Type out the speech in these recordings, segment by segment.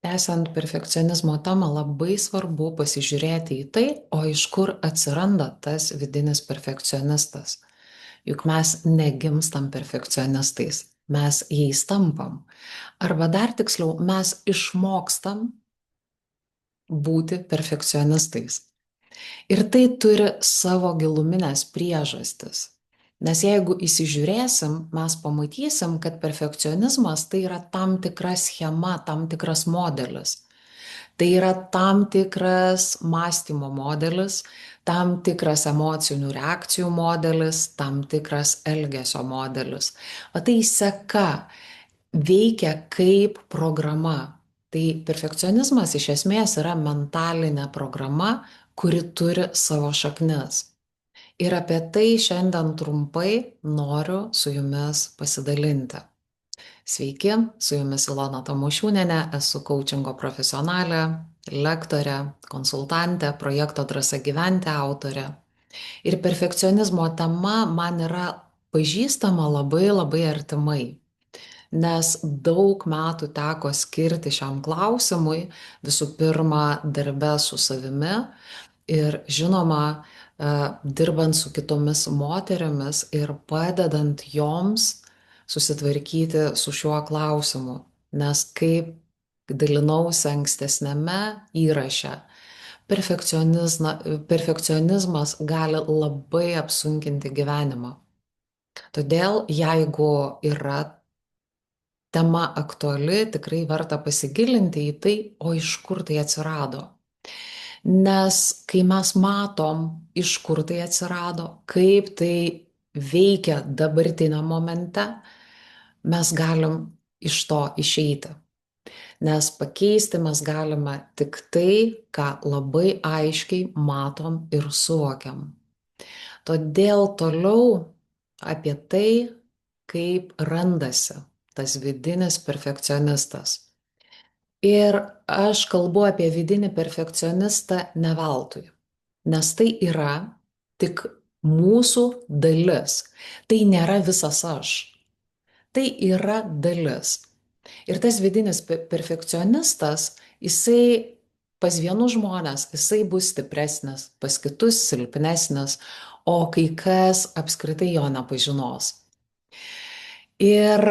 Tęsiant perfekcionizmo temą, labai svarbu pasižiūrėti į tai, o iš kur atsiranda tas vidinis perfekcionistas. Juk mes negimstam perfekcionistais, mes jais tampam. Arba dar tiksliau, mes išmokstam būti perfekcionistais. Ir tai turi savo giluminės priežastis. Nes jeigu įsižiūrėsim, mes pamatysim, kad perfekcionizmas tai yra tam tikra schema, tam tikras modelis. Tai yra tam tikras mąstymo modelis, tam tikras emocinių reakcijų modelis, tam tikras elgesio modelis. O tai seka veikia kaip programa. Tai perfekcionizmas iš esmės yra mentalinė programa, kuri turi savo šaknis. Ir apie tai šiandien trumpai noriu su jumis pasidalinti. Sveiki, su jumis Ilona Tamošiūnienė, esu coachingo profesionalė, lektorė, konsultantė, projekto Drąsa gyventi autorė. Ir perfekcionizmo tema man yra pažįstama labai labai artimai, nes daug metų teko skirti šiam klausimui, visų pirma, darbe su savimi ir žinoma, dirbant su kitomis moterimis ir padedant joms susitvarkyti su šiuo klausimu. Nes kaip dalinausi ankstesnėme įraše, perfekcionizmas gali labai apsunkinti gyvenimą. Todėl, jeigu yra tema aktuali, tikrai verta pasigilinti į tai, o iš kur tai atsirado. Nes kai mes matom, iš kur tai atsirado, kaip tai veikia dabartiniam momente, mes galim iš to išeiti. Nes pakeisti mes galime tik tai, ką labai aiškiai matom ir suvokiam. Todėl toliau apie tai, kaip randasi tas vidinis perfekcionistas. Ir aš kalbu apie vidinį perfekcionistą ne veltui, nes tai yra tik mūsų dalis. Tai nėra visas aš. Tai yra dalis. Ir tas vidinis perfekcionistas, jisai pas vienus žmonės, jisai bus stipresnis, pas kitus silpnesnis, o kai kas apskritai jo nepažinos. Ir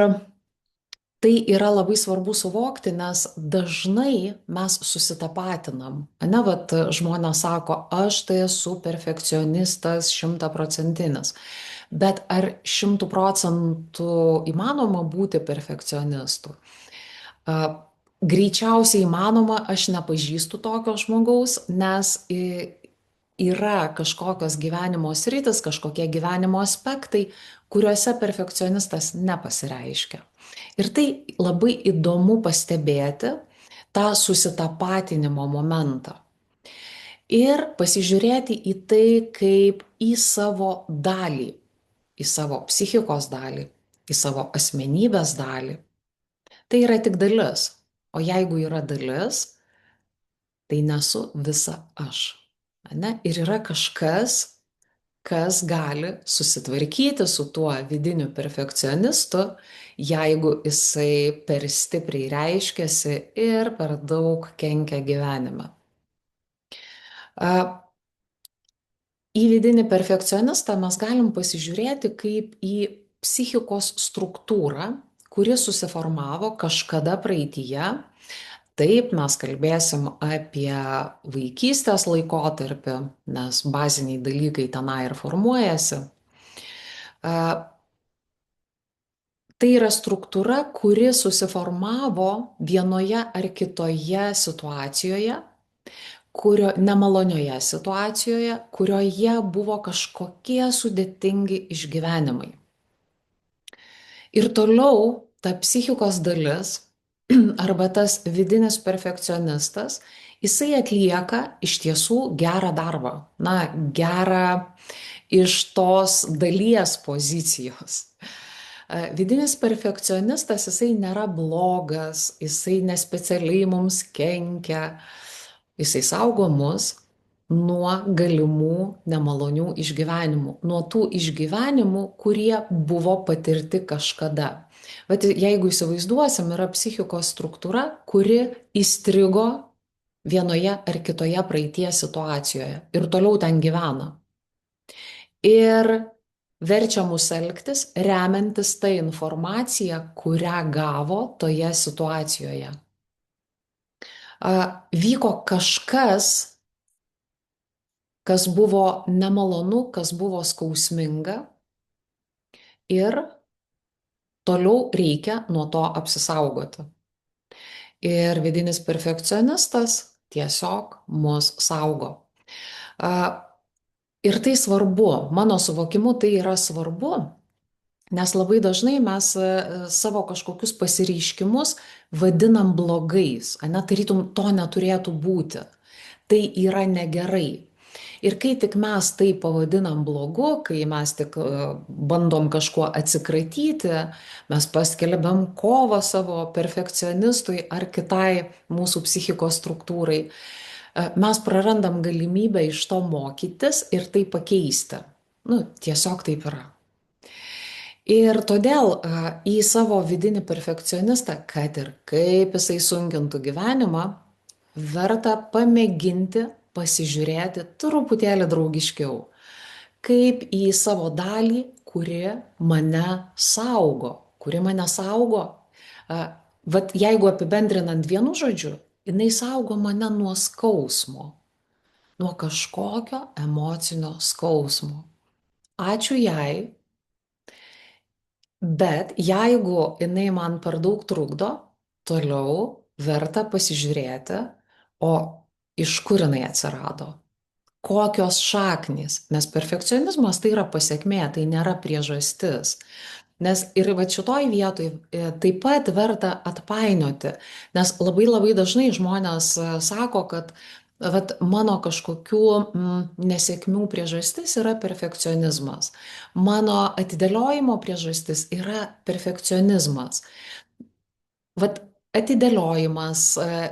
tai yra labai svarbu suvokti, nes dažnai mes susitapatinam. Ne, vat žmonės sako, aš tai esu perfekcionistas 100%. Bet ar 100% įmanoma būti perfekcionistu? Greičiausiai įmanoma, aš nepažįstu tokio žmogaus, nes yra kažkokios gyvenimo sritis, kažkokie gyvenimo aspektai, kuriuose perfekcionistas nepasireiškia. Ir tai labai įdomu pastebėti tą susitapatinimo momentą. Ir pasižiūrėti į tai kaip į savo dalį, į savo psichikos dalį, į savo asmenybės dalį. Tai yra tik dalis. O jeigu yra dalis, tai nesu visa aš. Ne? Ir yra kažkas, kas gali susitvarkyti su tuo vidiniu perfekcionistu, jeigu jisai per stipriai reiškiasi ir per daug kenkia gyvenime. Į vidinį perfekcionistą mes galim pasižiūrėti kaip į psichikos struktūrą, kuri susiformavo kažkada praeityje. Taip, mes kalbėsim apie vaikystės laikotarpį, nes baziniai dalykai tenai ir formuojasi. Tai yra struktūra, kuri susiformavo vienoje ar kitoje situacijoje, nemalonioje situacijoje, kurioje buvo kažkokie sudėtingi išgyvenimai. Ir toliau ta psichikos dalis arba tas vidinis perfekcionistas, jisai atlieka iš tiesų gerą darbą, gerą iš tos dalies pozicijos. Vidinis perfekcionistas, jisai nėra blogas, jisai nespecialiai mums kenkia, jisai saugo mus, nuo galimų nemalonių išgyvenimų, nuo tų išgyvenimų, kurie buvo patirti kažkada. Bet jeigu įsivaizduosim, yra psichikos struktūra, kuri įstrigo vienoje ar kitoje praeities situacijoje ir toliau ten gyvena. Ir verčia mus elgtis remiantis tą informaciją, kurią gavo toje situacijoje. Vyko kažkas, kas buvo nemalonu, kas buvo skausminga ir toliau reikia nuo to apsisaugoti. Ir vidinis perfekcionistas tiesiog mus saugo. Ir tai svarbu, mano suvokimu tai yra svarbu, nes labai dažnai mes savo kažkokius pasireiškimus vadinam blogais, ane, tarytum to neturėtų būti. Tai yra negerai. Ir kai tik mes tai pavadinam blogu, kai mes tik bandom kažkuo atsikratyti, mes paskelbiam kovą savo perfekcionistui ar kitai mūsų psichikos struktūrai, mes prarandam galimybę iš to mokytis ir tai pakeisti. Nu, tiesiog taip yra. Ir todėl į savo vidinį perfekcionistą, kad ir kaip jisai sunkintų gyvenimą, verta pamėginti pasižiūrėti truputėlį draugiškiau, kaip į savo dalį, kuri mane saugo, kuri mane saugo. Vat jeigu apibendrinant vienu žodžiu, jinai saugo mane nuo skausmo, nuo kažkokio emocinio skausmo. Ačiū jai, bet jeigu jinai man per daug trukdo, toliau verta pasižiūrėti, o iš kur jinai atsirado, kokios šaknys, nes perfekcionizmas tai yra pasekmė, tai nėra priežastis. Nes ir va šitoj vietoj taip pat verta atpainioti, nes labai labai dažnai žmonės sako, kad vat, mano kažkokių nesėkmių priežastis yra perfekcionizmas, mano atidėliojimo priežastis yra perfekcionizmas. Vat atidėliojimas,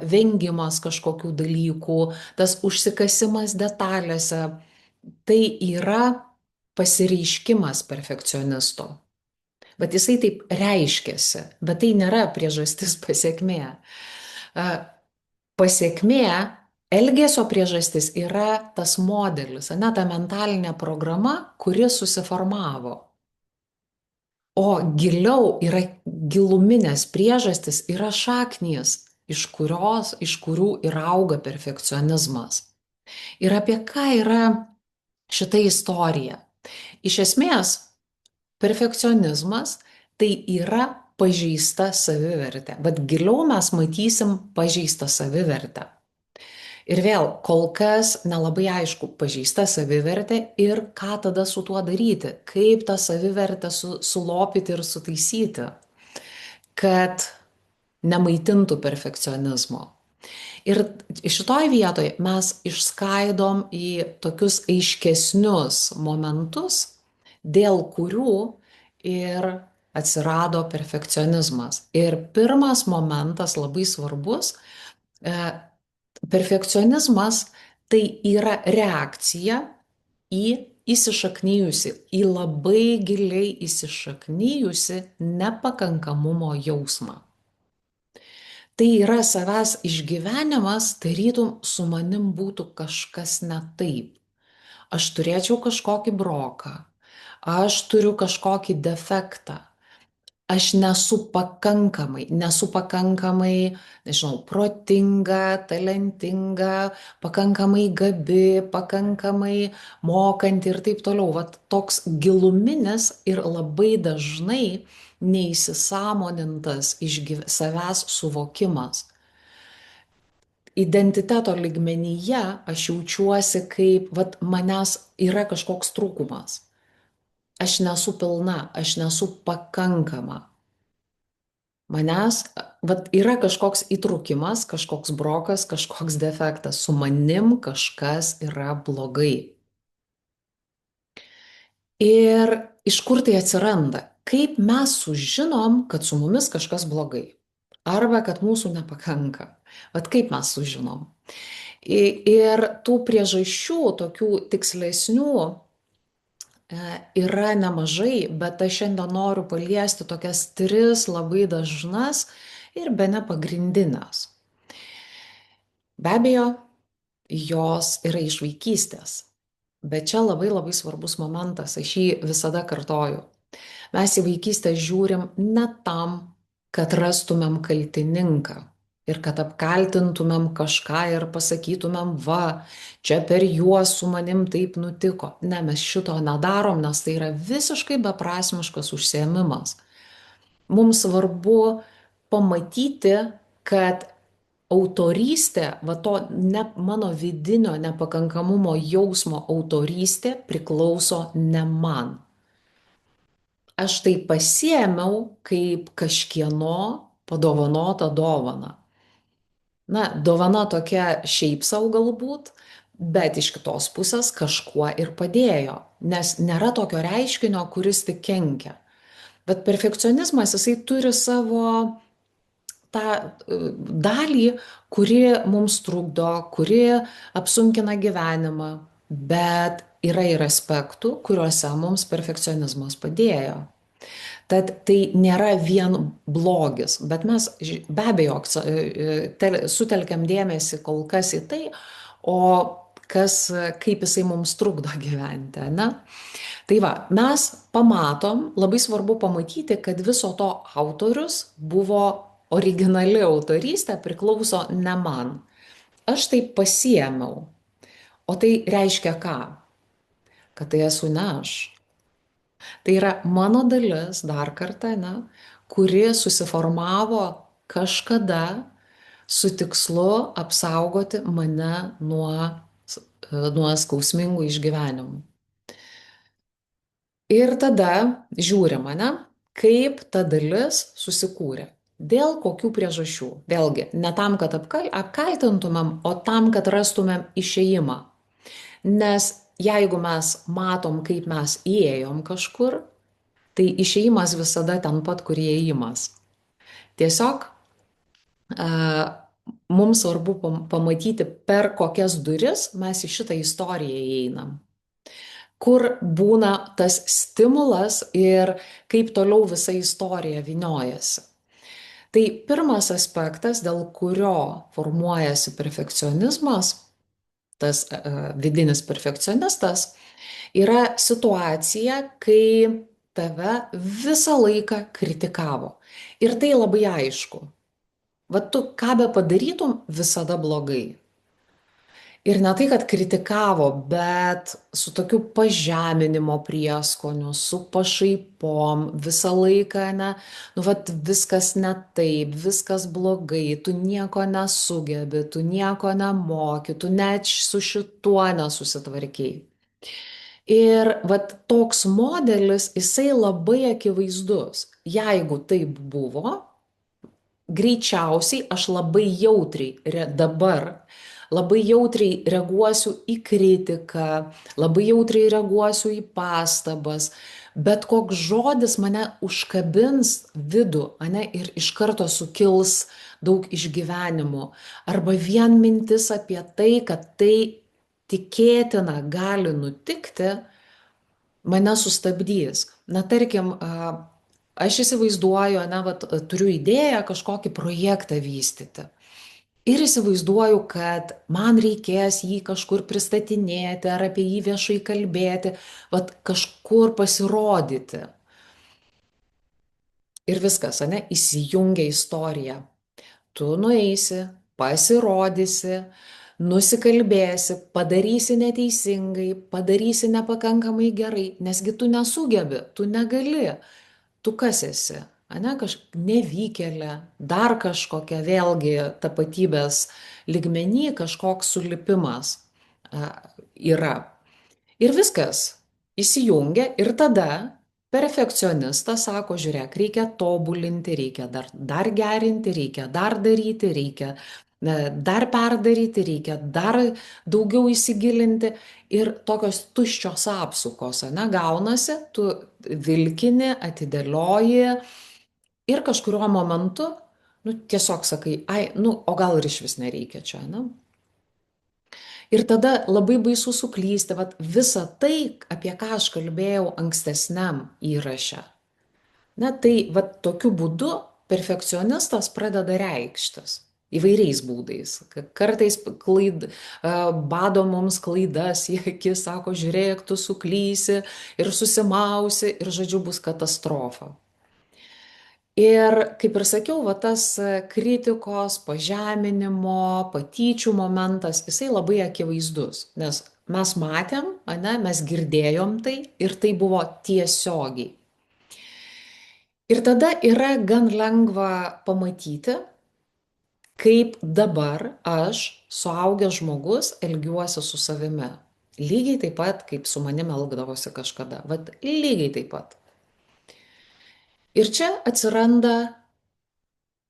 vengimas kažkokių dalykų, tas užsikasimas detalėse, tai yra pasireiškimas perfekcionisto. Bet jisai taip reiškiasi, bet tai nėra priežastis pasekmė. Pasekmė, elgesio priežastis yra tas modelis, ne ta mentalinė programa, kuri susiformavo. O giliau yra giluminės priežastis, yra šaknys, iš kurių ir auga perfekcionizmas. Ir apie ką yra šita istorija? Iš esmės, perfekcionizmas tai yra pažeista savivertė. Bet giliau mes matysim pažeistą savivertę. Ir vėl, kol kas nelabai aišku, pažeista savivertė ir ką tada su tuo daryti, kaip tą savivertę sulopyti ir sutaisyti, kad nemaitintų perfekcionizmo. Ir šitoj vietoje mes išskaidom į tokius aiškesnius momentus, dėl kurių ir atsirado perfekcionizmas. Ir pirmas momentas labai svarbus, perfekcionizmas tai yra reakcija į įsišaknyjusi, į labai giliai įsišaknyjusi nepakankamumo jausmą. Tai yra savęs išgyvenimas, tarytum su manim būtų kažkas ne taip. Aš turėčiau kažkokį broką, aš turiu kažkokį defektą, aš nesu pakankamai, nežinau, protinga, talentinga, pakankamai gabi, pakankamai mokanti ir taip toliau. Vat toks giluminis ir labai dažnai neįsisąmonintas savęs suvokimas. Identiteto lygmenyje aš jaučiuosi kaip, vat manęs yra kažkoks trūkumas. Aš nesu pilna, aš nesu pakankama. Manęs, vat yra kažkoks įtrūkimas, kažkoks brokas, kažkoks defektas. Su manim kažkas yra blogai. Ir iš kur tai atsiranda? Kaip mes sužinom, kad su mumis kažkas blogai? Arba kad mūsų nepakanka? Vat kaip mes sužinom? Ir tų priežasčių, tokių tikslesnių, yra nemažai, bet aš šiandien noriu paliesti tokias tris labai dažnas ir bene pagrindinės. Be abejo, jos yra iš vaikystės, bet čia labai labai svarbus momentas, aš jį visada kartoju. Mes į vaikystę žiūrim ne tam, kad rastumėm kaltininką ir kad apkaltintumėm kažką ir pasakytumėm, va, čia per juos su manim taip nutiko. Ne, mes šito nedarom, nes tai yra visiškai beprasmiškas užsiėmimas. Mums svarbu pamatyti, kad autorystė, va to ne, mano vidinio nepakankamumo jausmo autorystė priklauso ne man. Aš tai pasiėmiau kaip kažkieno padovanotą dovaną. Na, dovana tokia šiaip savo galbūt, bet iš kitos pusės kažkuo ir padėjo, nes nėra tokio reiškinio, kuris tik kenkia. Bet perfekcionizmas, jisai turi savo tą dalį, kuri mums trukdo, kuri apsunkina gyvenimą, bet yra ir aspektų, kuriuose mums perfekcionizmas padėjo. Tad tai nėra vien blogis, bet mes be abejo sutelkiam dėmesį kol kas į tai, o kas, kaip jisai mums trukdo gyventi, ne? Tai va, mes pamatom, labai svarbu pamatyti, kad viso to autorius buvo originali autorystė, priklauso ne man. Aš tai pasiėmiau. O tai reiškia ką? Kad tai esu ne aš. Tai yra mano dalis, dar kartą, ne, kuri susiformavo kažkada su tikslu apsaugoti mane nuo skausmingų išgyvenimų. Ir tada žiūrim, ne, kaip ta dalis susikūrė. Dėl kokių priežasčių. Vėlgi, ne tam, kad apkaltintumėm, o tam, kad rastumėm išėjimą. Nes jeigu mes matom, kaip mes įėjom kažkur, tai išėjimas visada ten pat, kur įėjimas. Tiesiog mums svarbu pamatyti, per kokias duris mes į šitą istoriją įeinam. Kur būna tas stimulas ir kaip toliau visa istorija vyniojasi. Tai pirmas aspektas, dėl kurio formuojasi perfekcionizmas, tas vidinis perfekcionistas, yra situacija, kai tave visą laiką kritikavo. Ir tai labai aišku. Va tu ką be padarytum, visada blogai. Ir ne tai, kad kritikavo, bet su tokiu pažeminimo prieskoniu, su pašaipom, visą laiką, ne, nu, vat viskas ne taip, viskas blogai, tu nieko nesugebi, tu nieko nemoki, tu net su šituo nesusitvarkiai. Ir vat toks modelis, jisai labai akivaizdus. Jeigu taip buvo, greičiausiai aš labai jautriai dabar labai jautriai reaguosiu į kritiką, labai jautriai reaguosiu į pastabas, bet koks žodis mane užkabins vidų, ane, ir iš karto sukils daug išgyvenimų. Arba vien mintis apie tai, kad tai tikėtina gali nutikti, mane sustabdys. Na, tarkim, aš įsivaizduoju, ne, vat, turiu idėją kažkokį projektą vystyti. Ir įsivaizduoju, kad man reikės jį kažkur pristatinėti ar apie jį viešai kalbėti, vat kažkur pasirodyti. Ir viskas, ane, įsijungia istorija. Tu nueisi, pasirodysi, nusikalbėsi, padarysi neteisingai, padarysi nepakankamai gerai, nesgi tu nesugebi, tu negali. Tu kas esi? Ane, nevykėlė, dar kažkokia vėlgi tapatybės lygmenį, kažkoks sulipimas yra. Ir viskas įsijungia ir tada perfekcionistas sako, žiūrėk, reikia tobulinti, reikia dar gerinti, reikia dar daryti, reikia dar perdaryti, reikia dar daugiau įsigilinti ir tokios tuščios apsukos, ne, gaunasi, tu vilkini, atidėlioji ir kažkuriuo momentu, nu, tiesiog sakai, ai, nu, o gal ir iš vis nereikia čia, ne? Ir tada labai baisu suklysti, vat visa tai, apie ką aš kalbėjau ankstesniam įraše. Na tai vat tokiu būdu perfekcionistas pradeda reikštis įvairiais būdais. Kartais bado mums klaidas į akis, sako, žiūrėk, tu suklysi ir susimausi ir, žodžiu, bus katastrofa. Ir kaip ir sakiau, va tas kritikos, pažeminimo, patyčių momentas, jisai labai akivaizdus, nes mes matėm, ane, mes girdėjom tai ir tai buvo tiesiogiai. Ir tada yra gan lengva pamatyti, kaip dabar aš, suaugęs žmogus, elgiuosi su savimi. Lygiai taip pat, kaip su manimi elgdavosi kažkada. Vat lygiai taip pat. Ir čia atsiranda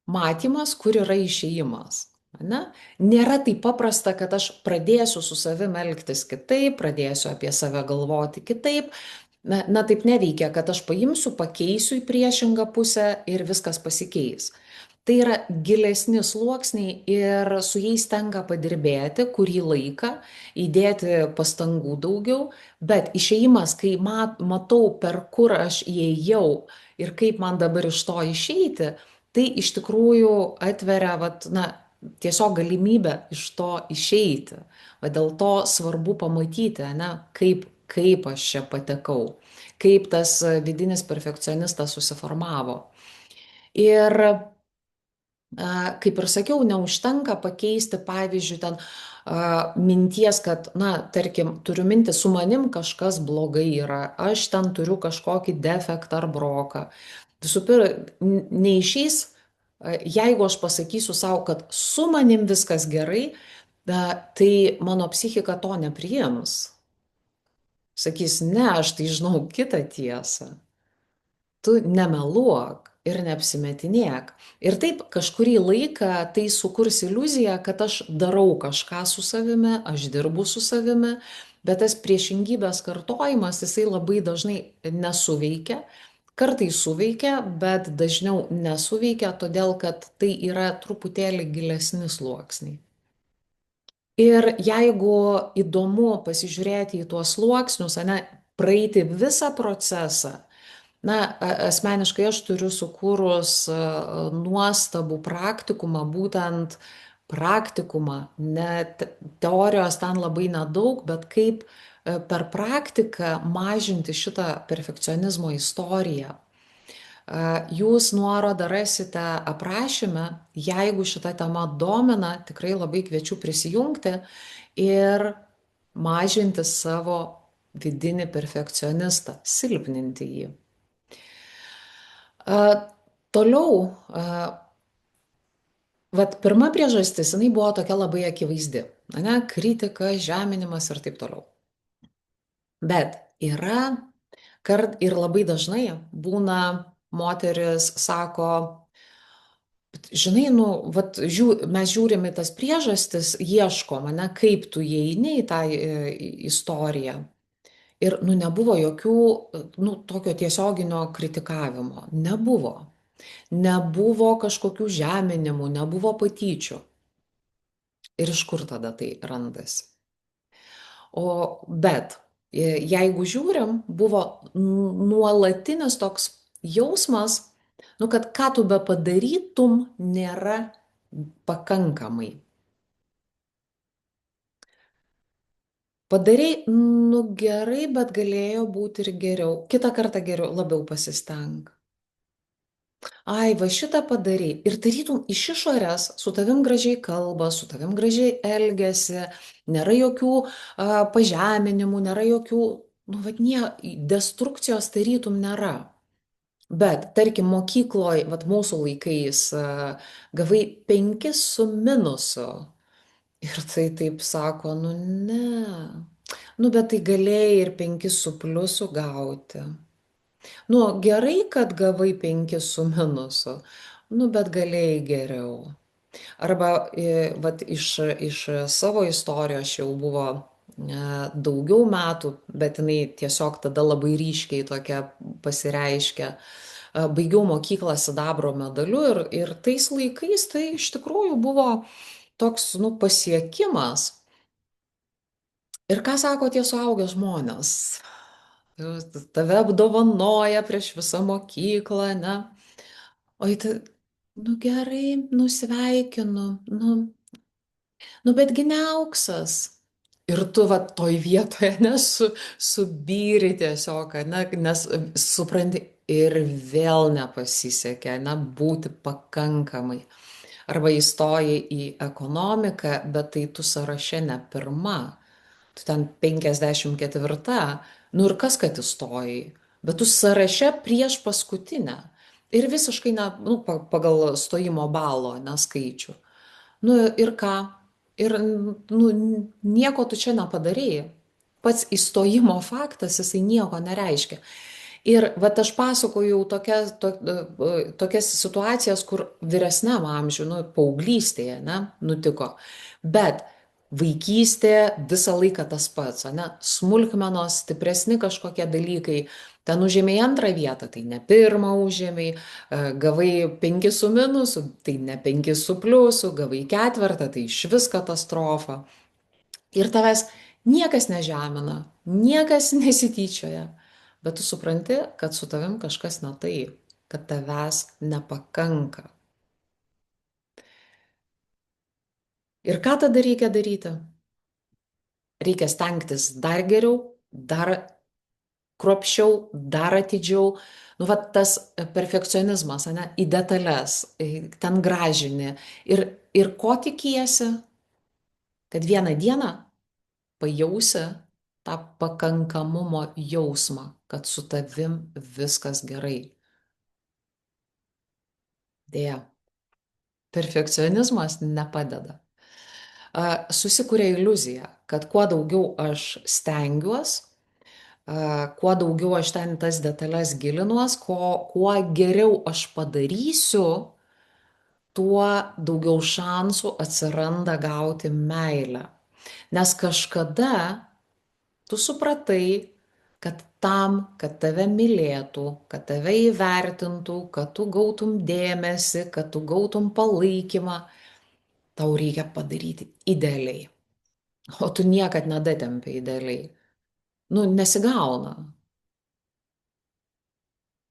matymas, kur yra išėjimas. Ne? Nėra taip paprasta, kad aš pradėsiu su savimi elgtis kitaip, pradėsiu apie save galvoti kitaip. Na taip neveikia, kad aš paimsiu, pakeisiu į priešingą pusę ir viskas pasikeis. Tai yra gilesni sluoksniai ir su jais tenka padirbėti kurį laiką, įdėti pastangų daugiau, bet išėjimas, kai matau, per kur aš įėjau ir kaip man dabar iš to išeiti, tai iš tikrųjų atveria, vat, na, tiesiog galimybę iš to išeiti. Va dėl to svarbu pamatyti, ne, kaip aš čia patekau, kaip tas vidinis perfekcionistas susiformavo. Ir kaip ir sakiau, neužtenka pakeisti, pavyzdžiui, ten minties, kad, na, tarkim, turiu mintį, su manim kažkas blogai yra, aš ten turiu kažkokį defektą ar broką. Visų pirma, neišeis, jeigu aš pasakysiu savo, kad su manim viskas gerai, tai mano psichika to nepriims. Sakys, ne, aš tai žinau kitą tiesą. Tu nemeluok ir neapsimetinėk. Ir taip kažkurį laiką tai sukurs iliuziją, kad aš darau kažką su savimi, aš dirbu su savimi, bet tas priešingybės kartojimas, jisai labai dažnai nesuveikia. Kartais suveikia, bet dažniau nesuveikia, todėl kad tai yra truputėlį gilesni sluoksniai. Ir jeigu įdomu pasižiūrėti į tuos sluoksnius, ane, praeiti visą procesą, na, asmeniškai aš turiu sukūrus nuostabų praktikumą, būtent praktikumą, net teorijos ten labai nedaug, bet kaip per praktiką mažinti šitą perfekcionizmo istoriją. Jūs nuorodą rasite aprašyme, jeigu šita tema domina, tikrai labai kviečiu prisijungti ir mažinti savo vidinį perfekcionistą, silpninti jį. Toliau, vat pirma priežastis, jinai buvo tokia labai akivaizdi, ne, kritika, žeminimas ir taip toliau. Bet yra, ir labai dažnai būna, moteris sako, žinai, nu, vat, mes žiūrime tas priežastis, ieškom, ne, kaip tu įeini į tą istoriją. Ir, nu, nebuvo jokių, nu, tokio tiesioginio kritikavimo. Nebuvo. Nebuvo kažkokių žeminimų, nebuvo patyčių. Ir iš kur tada tai randasi? Bet jeigu žiūrim, buvo nuolatinis toks jausmas, nu, kad ką tu be padarytum, nėra pakankamai. Padarei, nu gerai, bet galėjo būti ir geriau. Kitą kartą geriau, labiau pasisteng. Ai, va šitą padarei. Ir tarytum iš išorės su tavim gražiai kalba, su tavim gražiai elgesi, nėra jokių pažeminimų, nėra jokių, nu, vad, destrukcijos tarytum nėra. Bet, tarkim, mokykloje, vat mūsų laikais, gavai 5 su minusu. Ir tai taip sako, nu ne. Nu, bet tai galėjai ir 5 su pliusu gauti. Nu, gerai, kad gavai 5 su minusu. Nu, bet galėjai geriau. Arba, vat, iš savo istorijos jau buvo daugiau metų, bet jinai tiesiog tada labai ryškiai tokia pasireiškia. Baigiau mokyklą sidabro medaliu ir tais laikais tai iš tikrųjų buvo toks, nu, pasiekimas. Ir ką sako tie suaugę žmonės? Tave apdovanoja prieš visą mokyklą, ne? O į tai, nu gerai, nusveikinu, nu betgi ne auksas. Ir tu va toj vietoje, subyri tiesiog, ne, nes supranti ir vėl nepasisekė, ne, būti pakankamai. Arba įstoji į ekonomiką, bet tai tu sąraše ne pirma, tu ten 54, nu ir kas, kad įstojai, bet tu sąraše prieš paskutinę. Ir visiškai, ne, nu, pagal stojimo balo, neskaičių. Nu ir ką? Ir nu, nieko tu čia nepadarėjai. Pats įstojimo faktas, jisai nieko nereiškia. Ir vat aš pasakojau tokias situacijas, kur vyresniam amžiui, nu, paauglystėje, ne, nutiko. Bet vaikystė visą laiką tas pats, ne, smulkmenos, stipresni kažkokie dalykai. Ten užėmėjai antrą vietą, tai ne pirmą užėmėjai, gavai 5 su minusu, tai ne 5 su pliusu, gavai ketvirtą, tai iš vis katastrofa. Ir tavęs niekas nežemina, niekas nesityčioja, bet tu supranti, kad su tavim kažkas ne taip, kad tavęs nepakanka. Ir ką tada reikia daryti? Reikia stengtis dar geriau, dar kruopščiau, dar atidžiau. Nu, va tas perfekcionizmas, ne, į detalės, ten gražini. Ir ko tikiesi, kad vieną dieną pajausi tą pakankamumo jausmą, kad su tavim viskas gerai. Deja, perfekcionizmas nepadeda. Susikuria iliuzija, kad kuo daugiau aš stengiuos, kuo daugiau aš ten tas detalės gilinuos, kuo geriau aš padarysiu, tuo daugiau šansų atsiranda gauti meilę. Nes kažkada tu supratai, kad tam, kad tave mylėtų, kad tave įvertintų, kad tu gautum dėmesį, kad tu gautum palaikymą, tau reikia padaryti idealiai. O tu niekad nedatempi idealiai. Nu, nesigauna.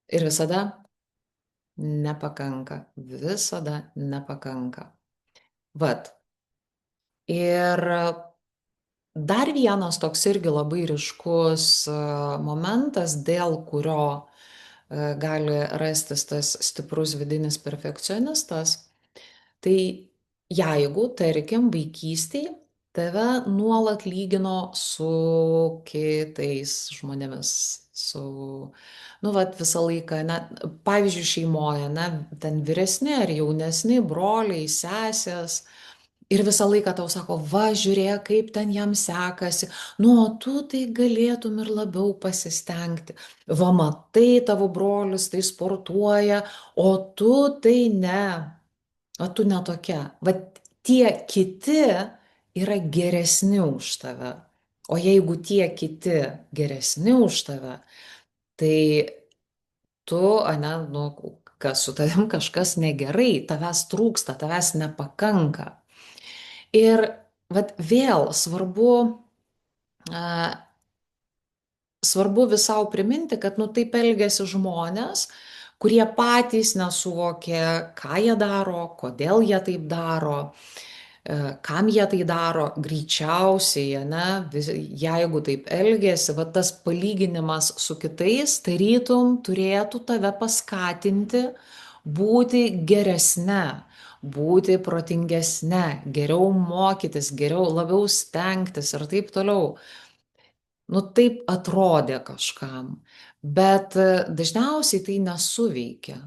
Ir visada nepakanka. Visada nepakanka. Vat. Ir dar vienas toks irgi labai ryškus momentas, dėl kurio gali rastis tas stiprus vidinis perfekcionistas, tai jeigu, tarkim, vaikystėje tave nuolat lygino su kitais žmonėmis, su, nu, vat visą laiką, ne, pavyzdžiui, šeimoje, ne, ten vyresni ar jaunesni broliai, sesės, ir visą laiką tau sako, va, žiūrėk, kaip ten jam sekasi, nu, o tu tai galėtum ir labiau pasistengti. Va, matai, tavo brolius tai sportuoja, o tu tai ne. O tu netokia. Va, tie kiti yra geresni už tave. O jeigu tie kiti geresni už tave, tai tu, ane, nu, kas su tavim kažkas negerai, tavęs trūksta, tavęs nepakanka. Ir vat vėl svarbu visau priminti, kad nu taip elgesi žmonės, kurie patys nesuvokė, ką jie daro, kodėl jie taip daro, kam jie tai daro, greičiausiai, ne, jeigu taip elgesi, va tas palyginimas su kitais, tarytum turėtų tave paskatinti būti geresne, būti protingesne, geriau mokytis, geriau, labiau stengtis ir taip toliau. Nu taip atrodė kažkam, bet dažniausiai tai nesuveikia.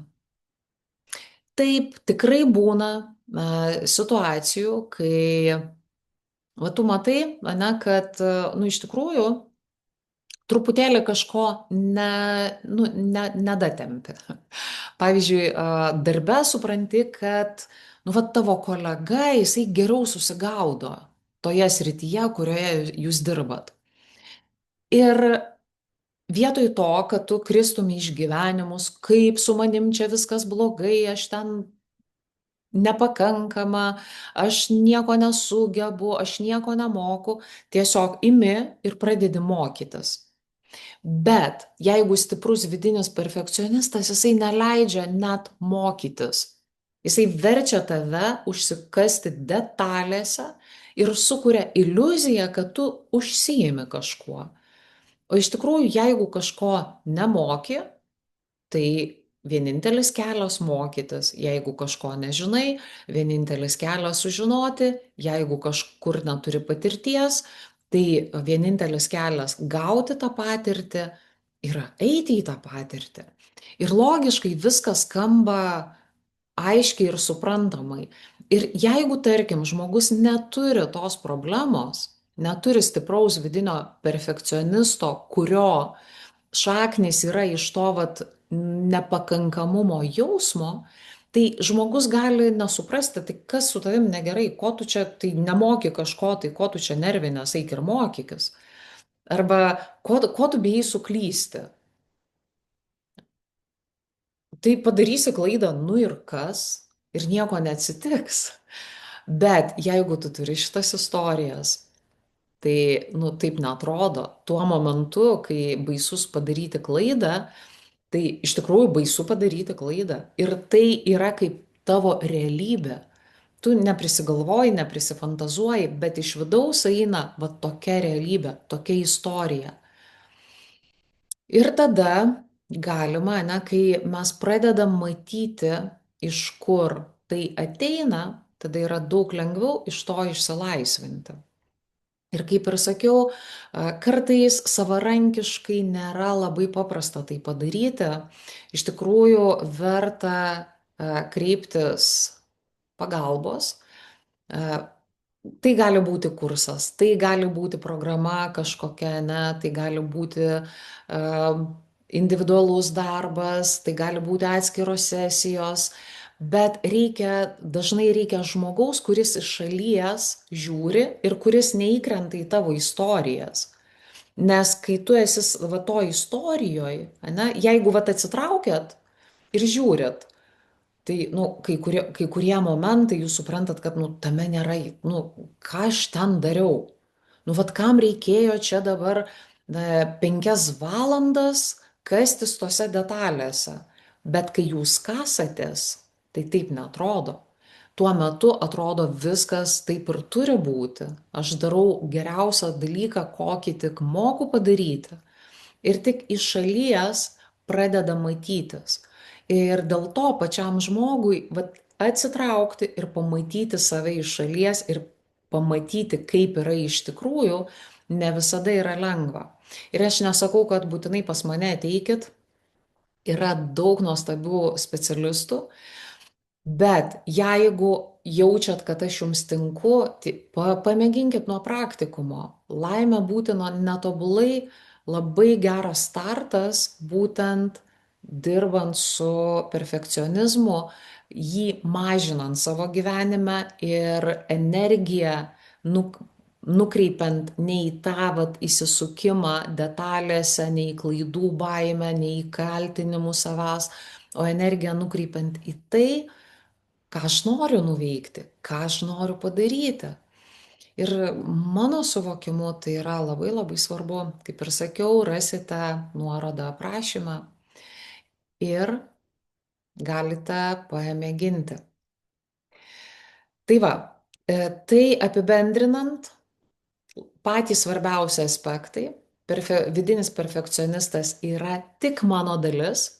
Taip tikrai būna situacijų, kai va, tu matai, ne, kad nu, iš tikrųjų truputėlį kažko nedatempi. Pavyzdžiui, darbe supranti, kad nu, va, tavo kolega, jisai geriau susigaudo toje srityje, kurioje jūs dirbat. Ir vietoj to, kad tu kristum į išgyvenimus, kaip su manim čia viskas blogai, aš ten nepakankama, aš nieko nesugebu, aš nieko nemoku, tiesiog imi ir pradedi mokytis. Bet jeigu stiprus vidinis perfekcionistas, jisai neleidžia net mokytis. Jisai verčia tave užsikasti detalėse ir sukuria iliuziją, kad tu užsijimi kažkuo. O iš tikrųjų, jeigu kažko nemoki, tai vienintelis kelias mokytis, jeigu kažko nežinai, vienintelis kelias sužinoti, jeigu kažkur neturi patirties, tai vienintelis kelias gauti tą patirtį yra eiti į tą patirtį. Ir logiškai viskas skamba aiškiai ir suprantamai. Ir jeigu, tarkim, žmogus neturi tos problemos, neturi stipraus vidinio perfekcionisto, kurio šaknis yra iš to vat, nepakankamumo jausmo, tai žmogus gali nesuprasti, tai kas su tavim negerai, ko tu čia, tai nemoki kažko, tai ko tu čia nervinės, eik ir mokykis. Arba ko tu bijai suklysti. Tai padarysi klaidą, nu ir kas, ir nieko neatsitiks. Bet jeigu tu turi šitas istorijas, tai, nu, taip netrodo. Tuo momentu, kai baisus padaryti klaidą, tai iš tikrųjų baisu padaryti klaidą. Ir tai yra kaip tavo realybė. Tu neprisigalvoji, neprisifantazuoji, bet iš vidaus eina va tokia realybė, tokia istorija. Ir tada galima, ne, kai mes pradedam matyti, iš kur tai ateina, tada yra daug lengviau iš to išsilaisvinti. Ir kaip ir sakiau, kartais savarankiškai nėra labai paprasta tai padaryti. Iš tikrųjų, verta kreiptis pagalbos. Tai gali būti kursas, tai gali būti programa kažkokia, ne, tai gali būti individualus darbas, tai gali būti atskiros sesijos, bet dažnai reikia žmogaus, kuris iš šalies žiūri ir kuris neįkrenta į tavo istorijas. Nes kai tu esi va to istorijoje, ne, jeigu va atsitraukėt ir žiūrit, tai, nu, kai kurie momentai jūs suprantat, kad, nu, tame nėra, nu, ką aš ten dariau. Nu, vad kam reikėjo čia dabar 5 valandas kastis tose detalėse. Bet kai jūs kasatės, tai taip netrodo. Tuo metu atrodo viskas taip ir turi būti. Aš darau geriausią dalyką, kokį tik moku padaryti. Ir tik iš šalies pradeda matytis. Ir dėl to pačiam žmogui vat, atsitraukti ir pamatyti save iš šalies ir pamatyti, kaip yra iš tikrųjų, ne visada yra lengva. Ir aš nesakau, kad būtinai pas mane ateikit, yra daug nuostabių specialistų, bet jeigu jaučiat, kad aš jums tinku, tai pamėginkit nuo praktikumo. Laimė būti netobulai labai geras startas, būtent dirbant su perfekcionizmu, jį mažinant savo gyvenime ir energiją nukreipiant ne į tą vat, įsisukimą detalėse, ne į klaidų baimę, ne į kaltinimus savęs, o energiją nukreipiant į tai, ką aš noriu nuveikti, ką aš noriu padaryti. Ir mano suvokimu tai yra labai labai svarbu. Kaip ir sakiau, rasite nuorodą aprašymą ir galite pamėginti. Tai va, tai apibendrinant, patys svarbiausi aspektai. Vidinis perfekcionistas yra tik mano dalis.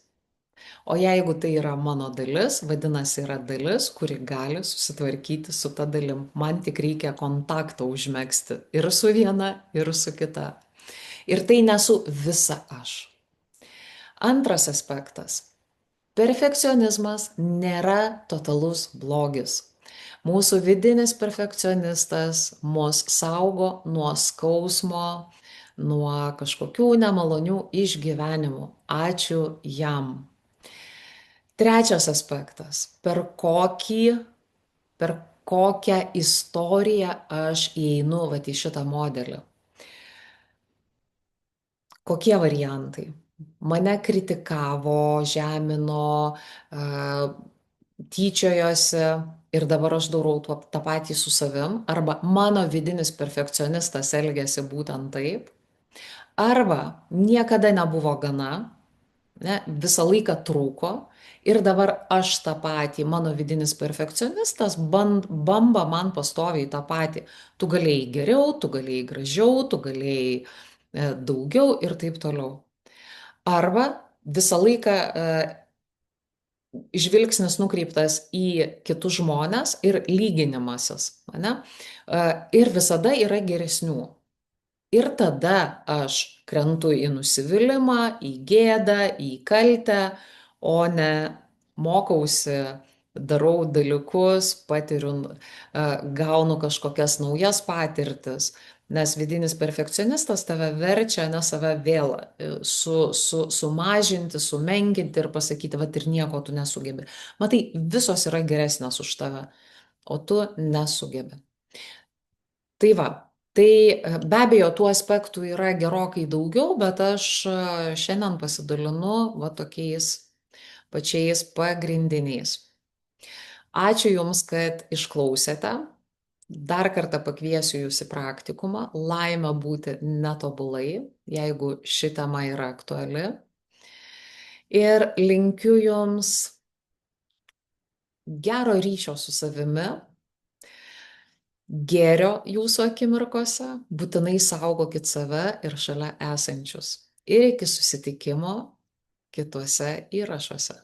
O jeigu tai yra mano dalis, vadinasi, yra dalis, kuri gali susitvarkyti su ta dalim. Man tik reikia kontaktą užmėgsti ir su viena, ir su kita. Ir tai nesu visa aš. Antras aspektas. Perfekcionizmas nėra totalus blogis. Mūsų vidinis perfekcionistas mus saugo nuo skausmo, nuo kažkokių nemalonių išgyvenimų. Ačiū jam. Trečias aspektas. Per kokią istoriją aš įeinu vat, į šitą modelį. Kokie variantai? Mane kritikavo, žemino, tyčiojosi ir dabar aš darau tą patį su savim, arba mano vidinis perfekcionistas elgėsi būtent taip, arba niekada nebuvo gana, ne, visą laiką trūko ir dabar aš tą patį, mano vidinis perfekcionistas bamba man pastoviai tą patį. Tu galėjai geriau, tu galėjai gražiau, tu galėjai daugiau ir taip toliau. Arba visą laiką žvilgsnis nukreiptas į kitus žmones ir lyginimasis, ane? Ir visada yra geresnių. Ir tada aš krentu į nusivylimą, į gėdą, į kaltę, o ne mokausi, darau dalykus, patiriu, gaunu kažkokias naujas patirtis. Nes vidinis perfekcionistas tave verčia, ne save vėl sumažinti, sumenkinti ir pasakyti, va ir nieko tu nesugebi. Matai, visos yra geresnės už tave, o tu nesugebi. Tai va, tai be abejo, tų aspektų yra gerokai daugiau, bet aš šiandien pasidalinu va tokiais pačiais pagrindiniais. Ačiū Jums, kad išklausėte. Dar kartą pakviesiu Jūs į praktikumą. Laimė būti netobulai, jeigu ši tema yra aktuali. Ir linkiu Jums gero ryšio su savimi, gėrio Jūsų akimirkose, būtinai saugokit save ir šalia esančius. Ir iki susitikimo kituose įrašuose.